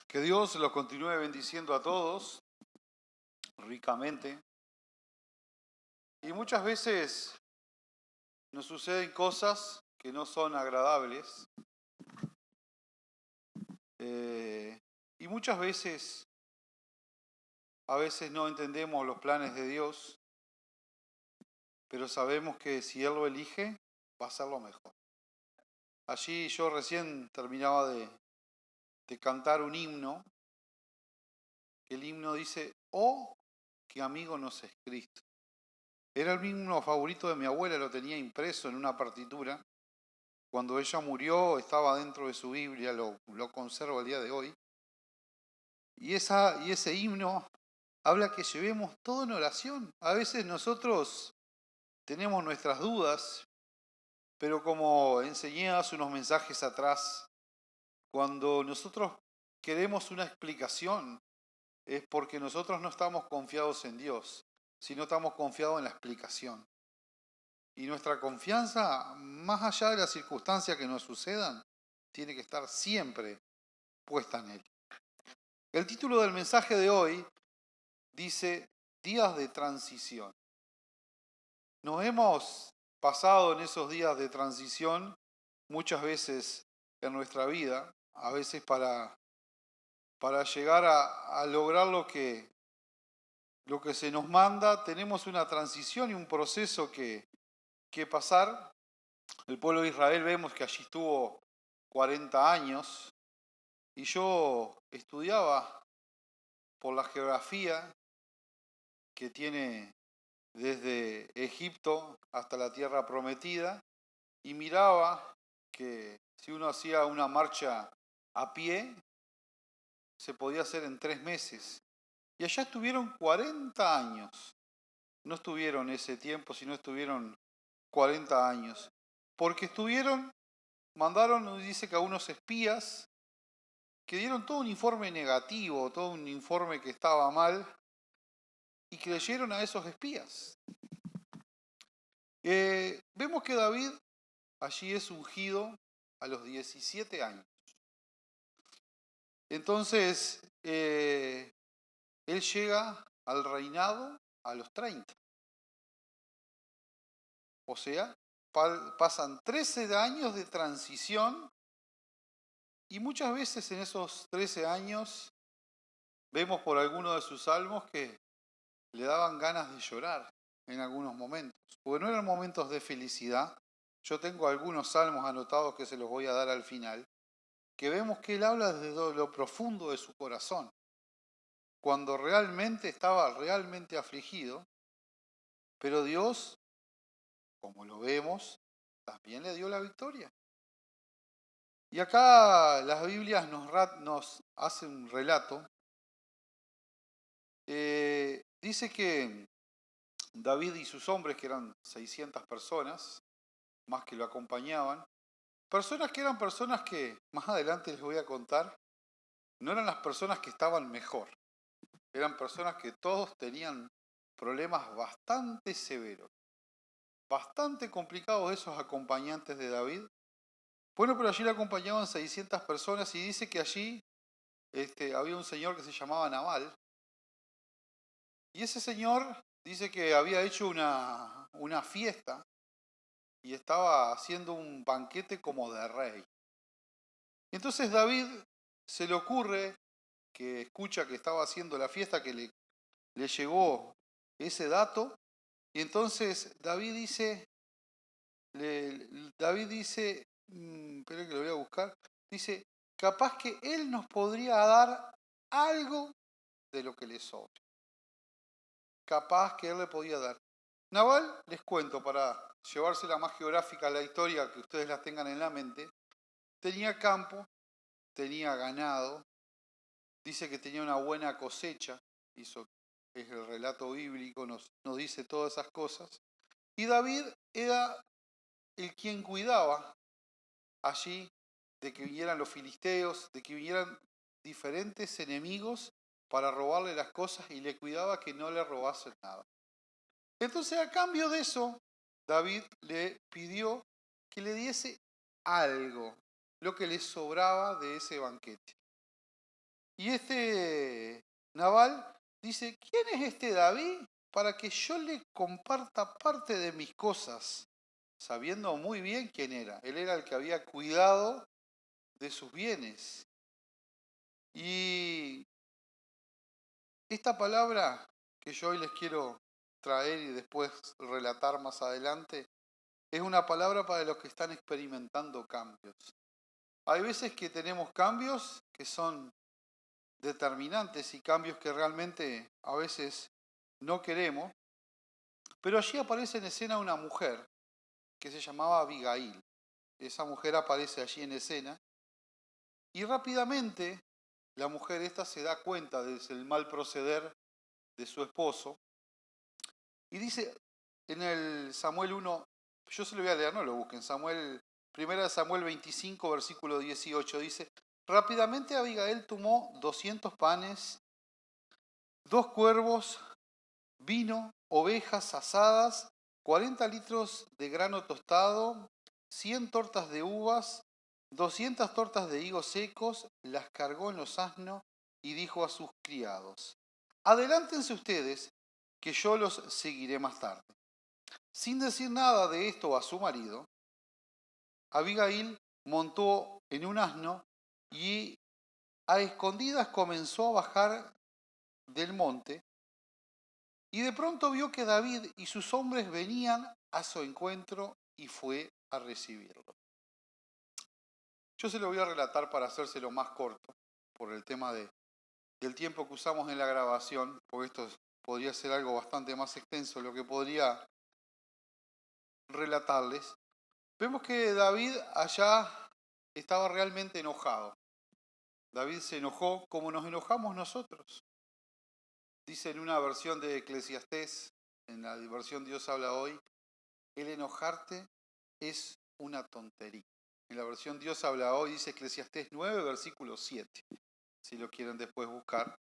Que Dios los continúe bendiciendo a todos ricamente. Y muchas veces nos suceden cosas que no son agradables. Y muchas a veces no entendemos los planes de Dios, pero sabemos que si Él lo elige, va a ser lo mejor. Allí yo recién terminaba de cantar un himno. El himno dice, oh, qué amigo nos es Cristo. Era el himno favorito de mi abuela, lo tenía impreso en una partitura. Cuando ella murió estaba dentro de su Biblia, lo conservo el día de hoy. Y ese himno habla que llevemos todo en oración. A veces nosotros tenemos nuestras dudas, pero como enseñé hace unos mensajes atrás, cuando nosotros queremos una explicación, es porque nosotros no estamos confiados en Dios, sino estamos confiados en la explicación. Y nuestra confianza, más allá de las circunstancias que nos sucedan, tiene que estar siempre puesta en Él. El título del mensaje de hoy dice días de transición. Nos hemos pasado en esos días de transición muchas veces en nuestra vida, a veces para llegar a lograr lo que se nos manda, tenemos una transición y un proceso que pasar. El pueblo de Israel vemos que allí estuvo 40 años y yo estudiaba por la geografía que tiene desde Egipto hasta la tierra prometida y miraba que si uno hacía una marcha a pie, se podía hacer en 3 meses. Y allá estuvieron 40 años. No estuvieron ese tiempo, sino estuvieron 40 años. Porque mandaron, dice que a unos espías, que dieron todo un informe negativo, todo un informe que estaba mal, y creyeron a esos espías. Vemos que David allí es ungido a los 17 años. Entonces, él llega al reinado a los 30. O sea, pasan 13 años de transición y muchas veces en esos 13 años vemos por algunos de sus salmos que le daban ganas de llorar en algunos momentos. Porque no eran momentos de felicidad. Yo tengo algunos salmos anotados que se los voy a dar al final, que vemos que él habla desde lo profundo de su corazón. Cuando realmente estaba realmente afligido, pero Dios, como lo vemos, también le dio la victoria. Y acá las Biblias nos hacen un relato. Dice que David y sus hombres, que eran 600 personas, más que lo acompañaban, personas que eran personas que, más adelante les voy a contar, no eran las personas que estaban mejor. Eran personas que todos tenían problemas bastante severos, bastante complicados esos acompañantes de David. Bueno, pero allí le acompañaban 600 personas y dice que allí había un señor que se llamaba Nabal. Y ese señor dice que había hecho una fiesta y estaba haciendo un banquete como de rey. Entonces David se le ocurre que escucha que estaba haciendo la fiesta, que le llegó ese dato, y entonces David dice, espera que lo voy a buscar, dice, capaz que él nos podría dar algo de lo que le sobre. Capaz que él le podía dar. Naval, les cuento, para llevársela más geográfica a la historia, que ustedes la tengan en la mente, tenía campo, tenía ganado, dice que tenía una buena cosecha, eso es el relato bíblico, nos dice todas esas cosas, y David era el quien cuidaba allí de que vinieran los filisteos, de que vinieran diferentes enemigos para robarle las cosas y le cuidaba que no le robasen nada. Entonces, a cambio de eso, David le pidió que le diese algo, lo que le sobraba de ese banquete. Y este Nabal dice, ¿quién es este David para que yo le comparta parte de mis cosas? Sabiendo muy bien quién era. Él era el que había cuidado de sus bienes. Y esta palabra que yo hoy les quiero traer y después relatar más adelante, es una palabra para los que están experimentando cambios. Hay veces que tenemos cambios que son determinantes y cambios que realmente a veces no queremos, pero allí aparece en escena una mujer que se llamaba Abigail. Esa mujer aparece allí en escena y rápidamente la mujer esta se da cuenta del mal proceder de su esposo y dice en el Samuel 1, yo se lo voy a leer, no lo busquen, primera de Samuel 25, versículo 18, dice, rápidamente Abigail tomó 200 panes, 2 cuervos, vino, ovejas asadas, 40 litros de grano tostado, 100 tortas de uvas, 200 tortas de higos secos, las cargó en los asnos y dijo a sus criados, adelántense ustedes, que yo los seguiré más tarde. Sin decir nada de esto a su marido, Abigail montó en un asno y a escondidas comenzó a bajar del monte y de pronto vio que David y sus hombres venían a su encuentro y fue a recibirlo. Yo se lo voy a relatar para hacérselo más corto por el tema del tiempo que usamos en la grabación, porque esto podría ser algo bastante más extenso, lo que podría relatarles. Vemos que David allá estaba realmente enojado. David se enojó como nos enojamos nosotros. Dice en una versión de Eclesiastés, en la versión Dios habla hoy, el enojarte es una tontería. En la versión Dios habla hoy dice Eclesiastés 9, versículo 7, si lo quieren después buscar.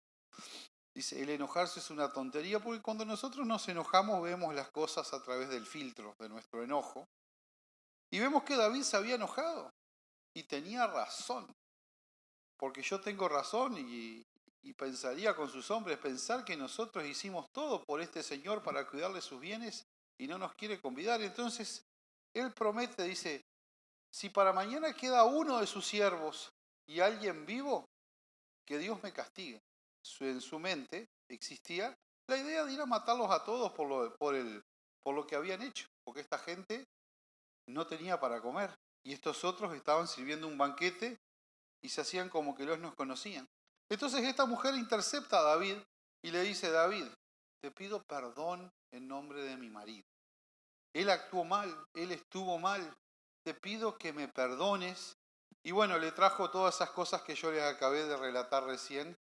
Dice, el enojarse es una tontería porque cuando nosotros nos enojamos vemos las cosas a través del filtro de nuestro enojo. Y vemos que David se había enojado y tenía razón. Porque yo tengo razón y pensaría con sus hombres, pensar que nosotros hicimos todo por este Señor para cuidarle sus bienes y no nos quiere convidar. Entonces, Él promete, dice, si para mañana queda uno de sus siervos y alguien vivo, que Dios me castigue. En su mente existía la idea de ir a matarlos a todos por lo que habían hecho, porque esta gente no tenía para comer y estos otros estaban sirviendo un banquete y se hacían como que los nos conocían. Entonces esta mujer intercepta a David y le dice, David, te pido perdón en nombre de mi marido. Él actuó mal, él estuvo mal, te pido que me perdones. Y bueno, le trajo todas esas cosas que yo les acabé de relatar recién,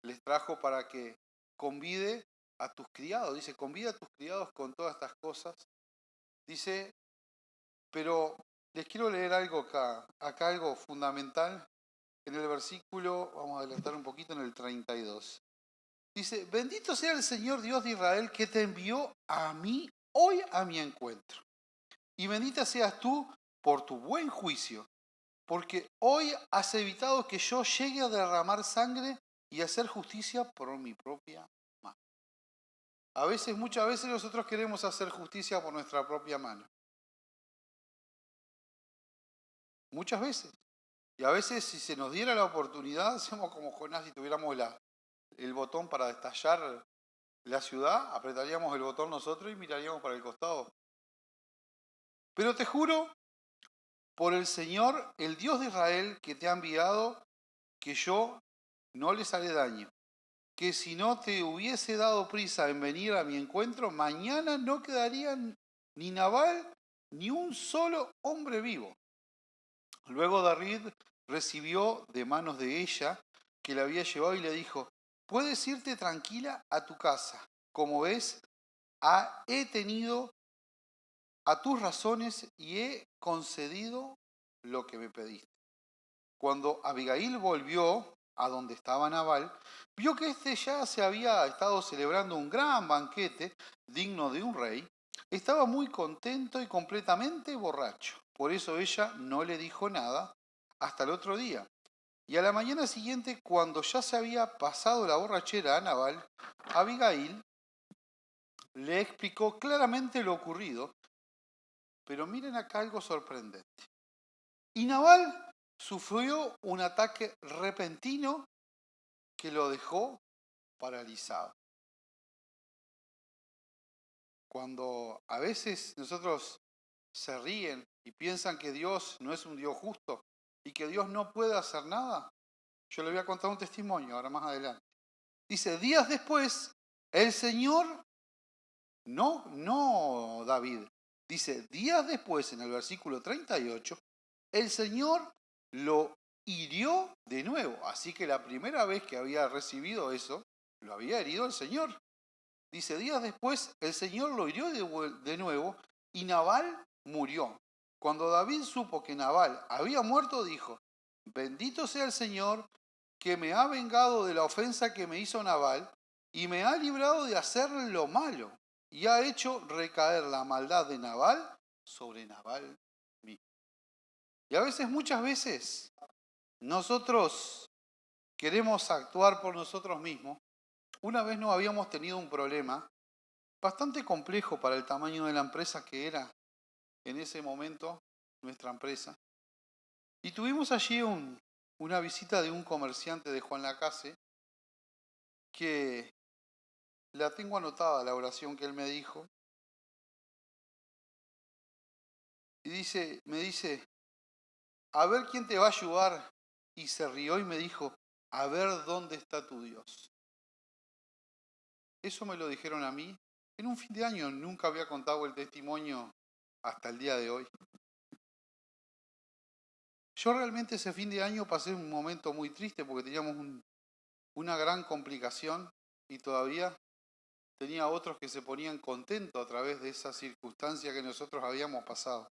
les trajo para que convide a tus criados. Dice, convida a tus criados con todas estas cosas. Dice, pero les quiero leer algo acá algo fundamental. En el versículo, vamos a adelantar un poquito, en el 32. Dice, bendito sea el Señor Dios de Israel que te envió a mí hoy a mi encuentro. Y bendita seas tú por tu buen juicio, porque hoy has evitado que yo llegue a derramar sangre y a hacer justicia por mi propia mano. Muchas veces nosotros queremos hacer justicia por nuestra propia mano. Muchas veces. Y a veces si se nos diera la oportunidad, hacemos como Jonás si tuviéramos el botón para destallar la ciudad, apretaríamos el botón nosotros y miraríamos para el costado. Pero te juro, por el Señor, el Dios de Israel, que te ha enviado, que yo no les haré daño. Que si no te hubiese dado prisa en venir a mi encuentro, mañana no quedarían ni Nabal ni un solo hombre vivo. Luego David recibió de manos de ella, que la había llevado, y le dijo, puedes irte tranquila a tu casa. Como ves, he tenido a tus razones y he concedido lo que me pediste. Cuando Abigail volvió a donde estaba Nabal, vio que éste ya se había estado celebrando un gran banquete digno de un rey. Estaba muy contento y completamente borracho. Por eso ella no le dijo nada hasta el otro día. Y a la mañana siguiente, cuando ya se había pasado la borrachera a Nabal, Abigail le explicó claramente lo ocurrido, pero miren acá algo sorprendente. Y Nabal sufrió un ataque repentino que lo dejó paralizado. Cuando a veces nosotros se ríen y piensan que Dios no es un Dios justo y que Dios no puede hacer nada, yo le voy a contar un testimonio ahora más adelante. Dice, días después, el Señor, no David, dice, días después en el versículo 38, el Señor lo hirió de nuevo. Así que la primera vez que había recibido eso, lo había herido el Señor. Dice, días después el Señor lo hirió de nuevo y Nabal murió. Cuando David supo que Nabal había muerto, dijo, bendito sea el Señor que me ha vengado de la ofensa que me hizo Nabal y me ha librado de hacer lo malo y ha hecho recaer la maldad de Nabal sobre Nabal mismo. Y a veces, muchas veces, nosotros queremos actuar por nosotros mismos. Una vez no habíamos tenido un problema bastante complejo para el tamaño de la empresa que era en ese momento nuestra empresa. Y tuvimos allí una visita de un comerciante de Juan Lacase, que la tengo anotada, la oración que él me dijo. Y me dice, a ver quién te va a ayudar. Y se rió y me dijo, a ver dónde está tu Dios. Eso me lo dijeron a mí en un fin de año. Nunca había contado el testimonio hasta el día de hoy. Yo realmente ese fin de año pasé un momento muy triste porque teníamos una gran complicación y todavía tenía otros que se ponían contentos a través de esa circunstancia que nosotros habíamos pasado.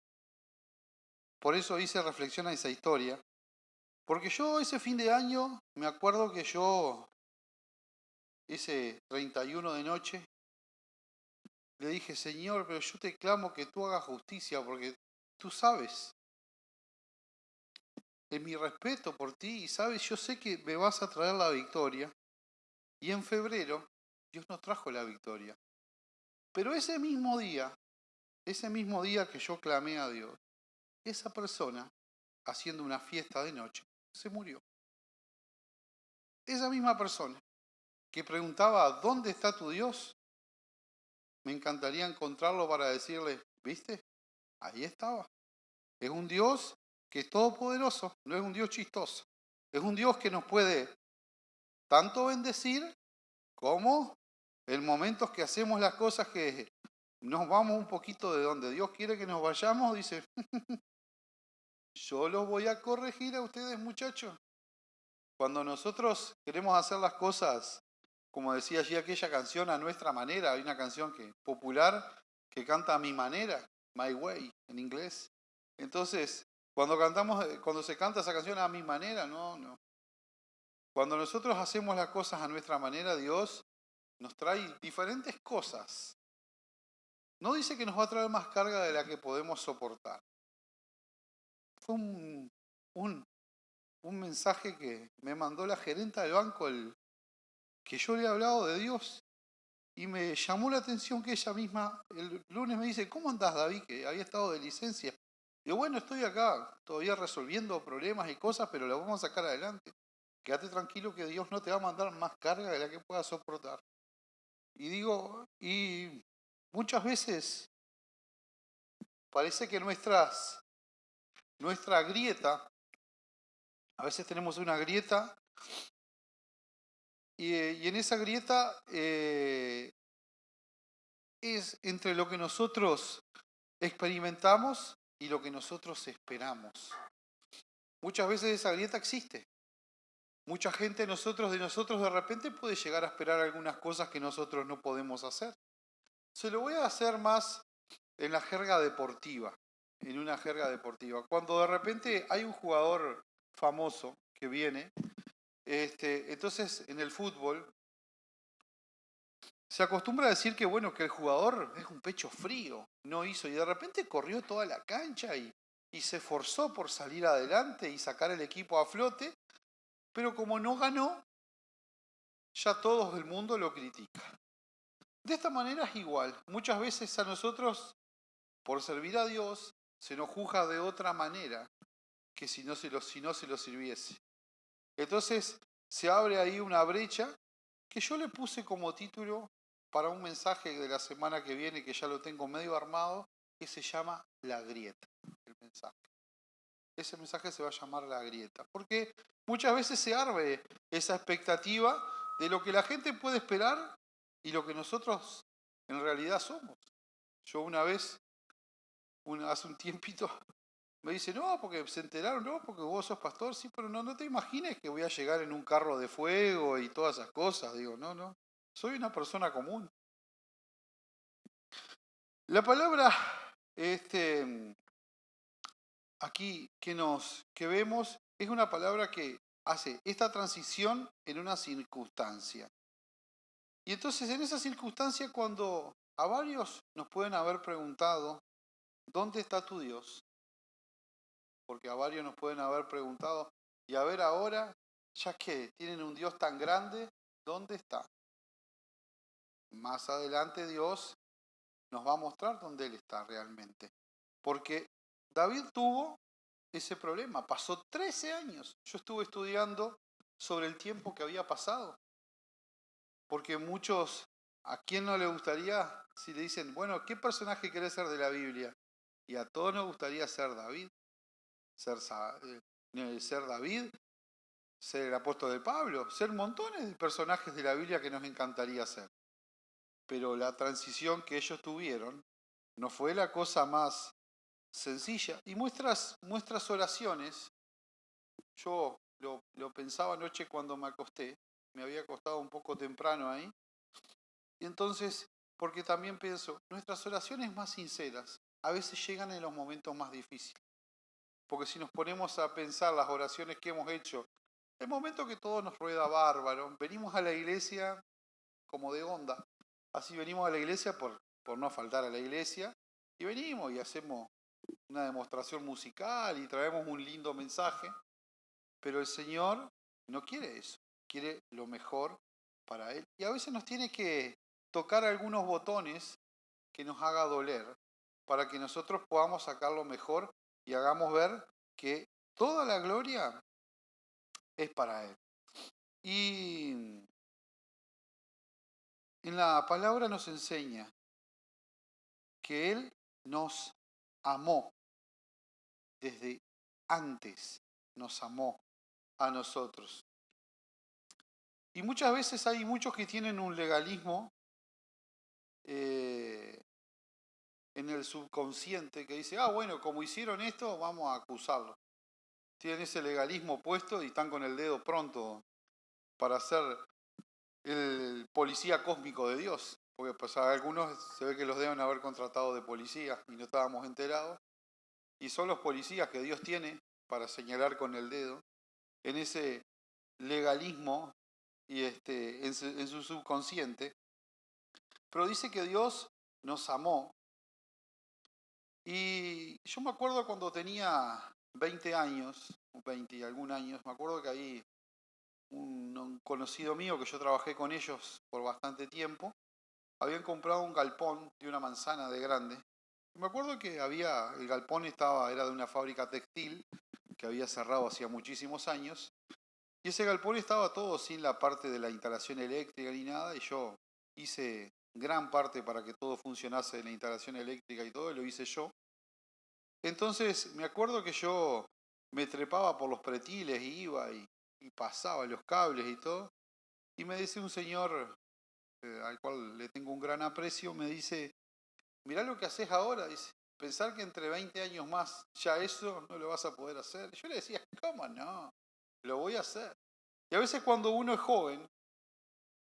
Por eso hice reflexión a esa historia, porque yo ese fin de año me acuerdo que yo, ese 31 de noche, le dije, Señor, pero yo te clamo que tú hagas justicia, porque tú sabes, en mi respeto por ti, y sabes, yo sé que me vas a traer la victoria. Y en febrero, Dios nos trajo la victoria. Pero ese mismo día que yo clamé a Dios, esa persona, haciendo una fiesta de noche, se murió. Esa misma persona que preguntaba, ¿dónde está tu Dios? Me encantaría encontrarlo para decirle, ¿viste? Ahí estaba. Es un Dios que es todopoderoso, no es un Dios chistoso. Es un Dios que nos puede tanto bendecir como en momentos que hacemos las cosas que nos vamos un poquito de donde Dios quiere que nos vayamos, dice, yo los voy a corregir a ustedes, muchachos. Cuando nosotros queremos hacer las cosas, como decía allí aquella canción, a nuestra manera, hay una canción popular que canta a mi manera, My Way, en inglés. Entonces, cuando se canta esa canción a mi manera, no. Cuando nosotros hacemos las cosas a nuestra manera, Dios nos trae diferentes cosas. No dice que nos va a traer más carga de la que podemos soportar. Fue un mensaje que me mandó la gerenta del banco, que yo le he hablado de Dios. Y me llamó la atención que ella misma el lunes me dice, ¿cómo andás, David? Que había estado de licencia. Digo, bueno, estoy acá todavía resolviendo problemas y cosas, pero la vamos a sacar adelante. Quédate tranquilo que Dios no te va a mandar más carga de la que puedas soportar. Y digo, y muchas veces parece que nuestra grieta, a veces tenemos una grieta, y en esa grieta es entre lo que nosotros experimentamos y lo que nosotros esperamos. Muchas veces esa grieta existe. Mucha gente de nosotros de repente puede llegar a esperar algunas cosas que nosotros no podemos hacer. Se lo voy a hacer más en la jerga deportiva, en una jerga deportiva. Cuando de repente hay un jugador famoso que viene, entonces en el fútbol se acostumbra a decir que bueno, que el jugador es un pecho frío, no hizo, y de repente corrió toda la cancha y se esforzó por salir adelante y sacar el equipo a flote, pero como no ganó, ya todo el mundo lo critica. De esta manera es igual. Muchas veces a nosotros, por servir a Dios, se nos juzga de otra manera que si no se lo sirviese. Entonces se abre ahí una brecha que yo le puse como título para un mensaje de la semana que viene, que ya lo tengo medio armado, que se llama La Grieta, el mensaje. Ese mensaje se va a llamar La Grieta, porque muchas veces se arde esa expectativa de lo que la gente puede esperar y lo que nosotros en realidad somos. Yo una vez, hace un tiempito, me dice, no, porque se enteraron, no, porque vos sos pastor, sí, pero no te imagines que voy a llegar en un carro de fuego y todas esas cosas. Digo, no, soy una persona común. La palabra, aquí que vemos, es una palabra que hace esta transición en una circunstancia. Y entonces en esa circunstancia, cuando a varios nos pueden haber preguntado, ¿dónde está tu Dios? Porque a varios nos pueden haber preguntado, y a ver ahora, ya que tienen un Dios tan grande, ¿dónde está? Más adelante Dios nos va a mostrar dónde Él está realmente. Porque David tuvo ese problema, pasó 13 años. Yo estuve estudiando sobre el tiempo que había pasado. Porque muchos, ¿a quién no le gustaría si le dicen, bueno, ¿qué personaje querés ser de la Biblia? Y a todos nos gustaría ser David, ser David, ser el apóstol de Pablo, ser montones de personajes de la Biblia que nos encantaría ser. Pero la transición que ellos tuvieron no fue la cosa más sencilla. Y nuestras oraciones, yo lo pensaba anoche cuando me acosté, me había acostado un poco temprano ahí, y entonces, porque también pienso, nuestras oraciones más sinceras a veces llegan en los momentos más difíciles. Porque si nos ponemos a pensar las oraciones que hemos hecho, el momento que todo nos rueda bárbaro, venimos a la iglesia como de onda. Así venimos a la iglesia por no faltar a la iglesia, y venimos y hacemos una demostración musical y traemos un lindo mensaje, pero el Señor no quiere eso, quiere lo mejor para Él. Y a veces nos tiene que tocar algunos botones que nos haga doler para que nosotros podamos sacar lo mejor y hagamos ver que toda la gloria es para Él. Y en la palabra nos enseña que Él nos amó desde antes, nos amó a nosotros. Y muchas veces hay muchos que tienen un legalismo en el subconsciente que dice, bueno, como hicieron esto, vamos a acusarlo. Tienen ese legalismo puesto y están con el dedo pronto para ser el policía cósmico de Dios. Porque pues, a algunos se ve que los deben haber contratado de policía y no estábamos enterados. Y son los policías que Dios tiene para señalar con el dedo en ese legalismo y en su subconsciente. Pero dice que Dios nos amó. Y yo me acuerdo cuando tenía 20 años, 20 y algún años, me acuerdo que ahí un conocido mío, que yo trabajé con ellos por bastante tiempo, habían comprado un galpón de una manzana de grande. Y me acuerdo que el galpón era de una fábrica textil que había cerrado hacía muchísimos años. Y ese galpón estaba todo sin la parte de la instalación eléctrica ni nada, y yo hice gran parte para que todo funcionase en la instalación eléctrica y todo, y lo hice yo. Entonces me acuerdo que yo me trepaba por los pretiles y iba y pasaba los cables y todo, y me dice un señor al cual le tengo un gran aprecio, me dice, mirá lo que haces ahora, dice, pensar que entre 20 años más ya eso no lo vas a poder hacer. Yo le decía, ¿cómo no? Lo voy a hacer. Y a veces cuando uno es joven,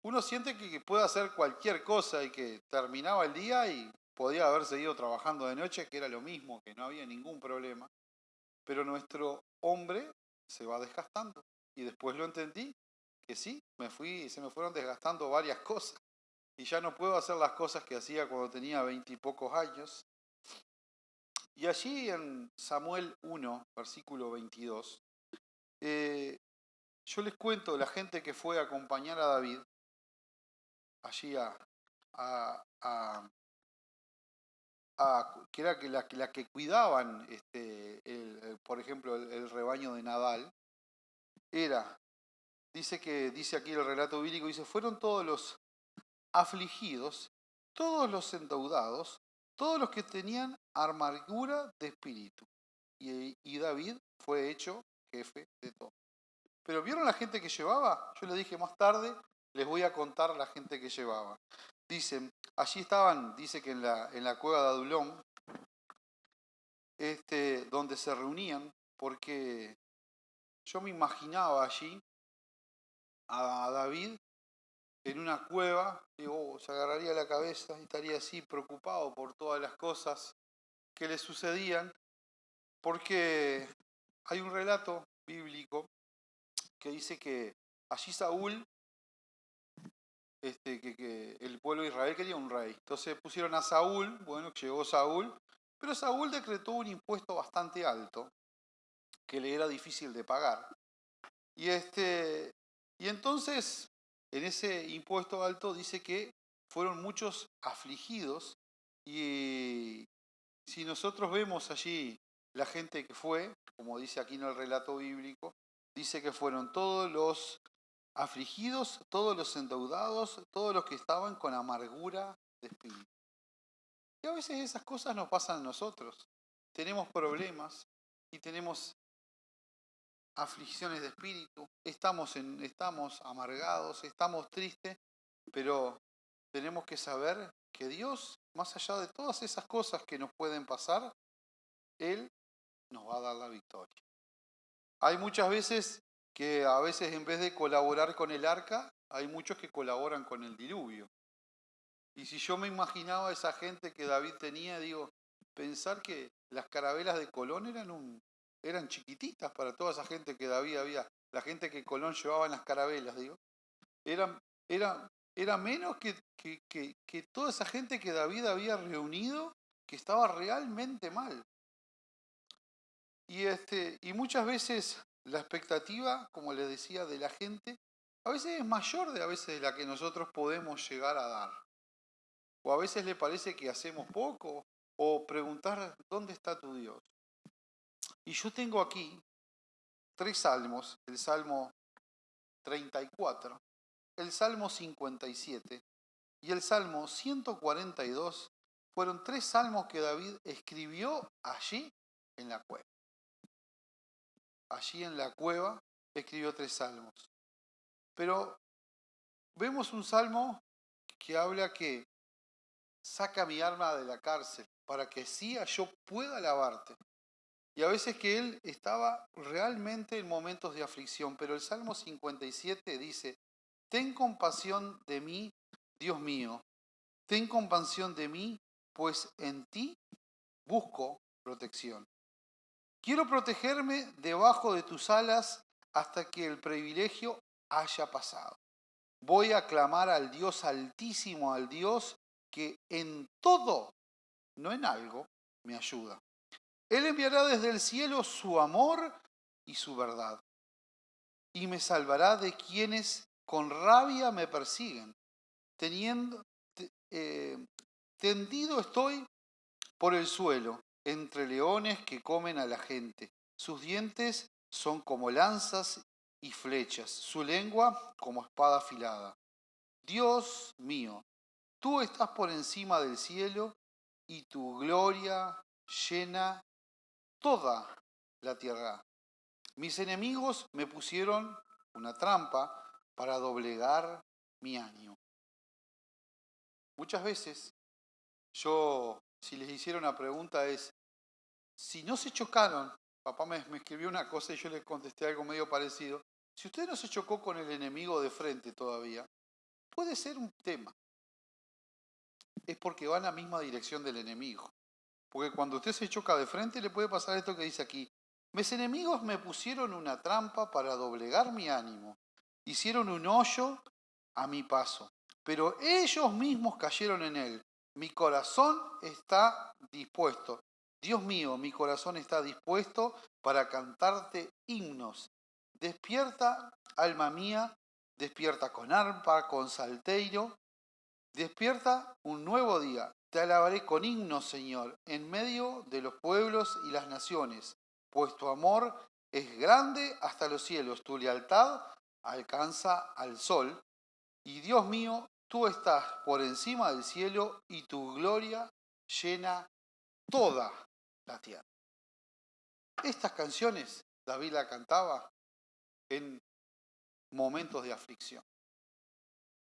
uno siente que puede hacer cualquier cosa y que terminaba el día y podía haber seguido trabajando de noche, que era lo mismo, que no había ningún problema. Pero nuestro hombre se va desgastando. Y después lo entendí, que sí, se me fueron desgastando varias cosas. Y ya no puedo hacer las cosas que hacía cuando tenía 20 y pocos años. Y allí en Samuel 1, versículo 22, Yo les cuento, la gente que fue a acompañar a David, allí a- a- que era la que cuidaban, por ejemplo, el rebaño de Nadal, era, dice aquí el relato bíblico, dice, fueron todos los afligidos, todos los endeudados, todos los que tenían amargura de espíritu. Y David fue hecho jefe de todo. Pero ¿vieron la gente que llevaba? Yo les dije más tarde, les voy a contar la gente que llevaba. Dicen, allí estaban, dice que en la cueva de Adulón, donde se reunían, porque yo me imaginaba allí a David en una cueva, digo, se agarraría la cabeza y estaría así preocupado por todas las cosas que le sucedían, porque hay un relato bíblico que dice que allí Saúl, que el pueblo de Israel quería un rey. Entonces pusieron a Saúl, bueno, llegó Saúl, pero Saúl decretó un impuesto bastante alto que le era difícil de pagar. Y, y entonces, en ese impuesto alto dice que fueron muchos afligidos y si nosotros vemos allí la gente que fue, como dice aquí en el relato bíblico, dice que fueron todos los afligidos, todos los endeudados, todos los que estaban con amargura de espíritu. Y a veces esas cosas nos pasan a nosotros. Tenemos problemas y tenemos aflicciones de espíritu, estamos amargados, estamos tristes, pero tenemos que saber que Dios, más allá de todas esas cosas que nos pueden pasar, Él nos va a dar la victoria. Hay muchas veces que a veces en vez de colaborar con el arca, hay muchos que colaboran con el diluvio. Y si yo me imaginaba a esa gente que David tenía, digo, pensar que las carabelas de Colón eran chiquititas para toda esa gente que David había, la gente que Colón llevaba en las carabelas, digo, eran, era, era menos que toda esa gente que David había reunido que estaba realmente mal. Y muchas veces la expectativa, como les decía, de la gente, a veces es mayor de a veces de la que nosotros podemos llegar a dar. O a veces le parece que hacemos poco, o preguntar, ¿dónde está tu Dios? Y yo tengo aquí 3 salmos, el Salmo 34, el Salmo 57 y el Salmo 142, fueron 3 salmos que David escribió allí en la cueva. Allí en la cueva escribió 3 salmos. Pero vemos un salmo que habla que saca mi alma de la cárcel para que así yo pueda alabarte. Y a veces que él estaba realmente en momentos de aflicción, pero el Salmo 57 dice, ten compasión de mí, Dios mío, ten compasión de mí, pues en ti busco protección. Quiero protegerme debajo de tus alas hasta que el privilegio haya pasado. Voy a clamar al Dios altísimo, al Dios que en todo, no en algo, me ayuda. Él enviará desde el cielo su amor y su verdad, y me salvará de quienes con rabia me persiguen. Teniendo, tendido estoy por el suelo, entre leones que comen a la gente. Sus dientes son como lanzas y flechas, su lengua como espada afilada. Dios mío, tú estás por encima del cielo y tu gloria llena toda la tierra. Mis enemigos me pusieron una trampa para doblegar mi ánimo. Muchas veces yo, si les hiciera una pregunta es, si no se chocaron, papá me escribió una cosa y yo le contesté algo medio parecido, si usted no se chocó con el enemigo de frente todavía, puede ser un tema. Es porque va en la misma dirección del enemigo. Porque cuando usted se choca de frente le puede pasar esto que dice aquí. Mis enemigos me pusieron una trampa para doblegar mi ánimo. Hicieron un hoyo a mi paso. Pero ellos mismos cayeron en él. Mi corazón está dispuesto. Dios mío, mi corazón está dispuesto para cantarte himnos. Despierta, alma mía, despierta con arpa, con salterio, despierta un nuevo día. Te alabaré con himnos, Señor, en medio de los pueblos y las naciones, pues tu amor es grande hasta los cielos, tu lealtad alcanza al sol. Y Dios mío, tú estás por encima del cielo y tu gloria llena toda la tierra. Estas canciones David la cantaba en momentos de aflicción.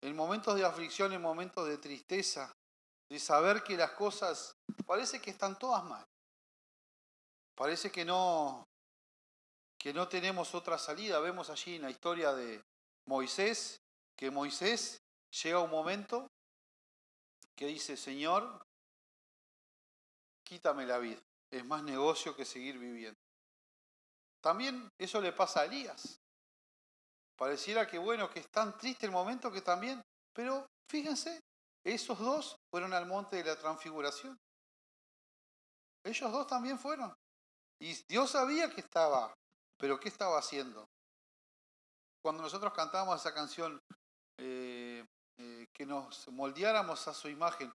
En momentos de aflicción, en momentos de tristeza, de saber que las cosas parece que están todas mal. Parece que no tenemos otra salida. Vemos allí en la historia de Moisés, que Moisés llega a un momento que dice, Señor, quítame la vida. Es más negocio que seguir viviendo. También eso le pasa a Elías. Pareciera que bueno, que es tan triste el momento que también, pero fíjense, esos dos fueron al monte de la transfiguración. Ellos dos también fueron. Y Dios sabía que estaba, pero ¿qué estaba haciendo? Cuando nosotros cantábamos esa canción, que nos moldeáramos a su imagen,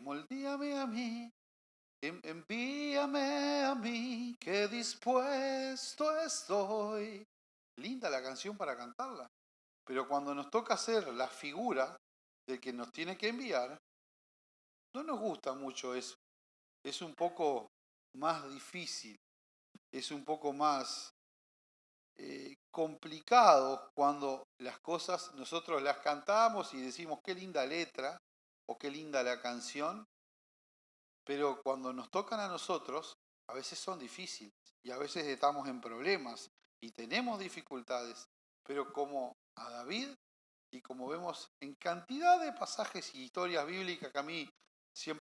moldíame a mí, envíame a mí, que dispuesto estoy. Linda la canción para cantarla. Pero cuando nos toca hacer la figura del que nos tiene que enviar, no nos gusta mucho eso. Es un poco más difícil, es un poco más complicado cuando las cosas nosotros las cantamos y decimos qué linda letra o qué linda la canción, pero cuando nos tocan a nosotros, a veces son difíciles y a veces estamos en problemas y tenemos dificultades, pero como a David y como vemos en cantidad de pasajes y historias bíblicas que a mí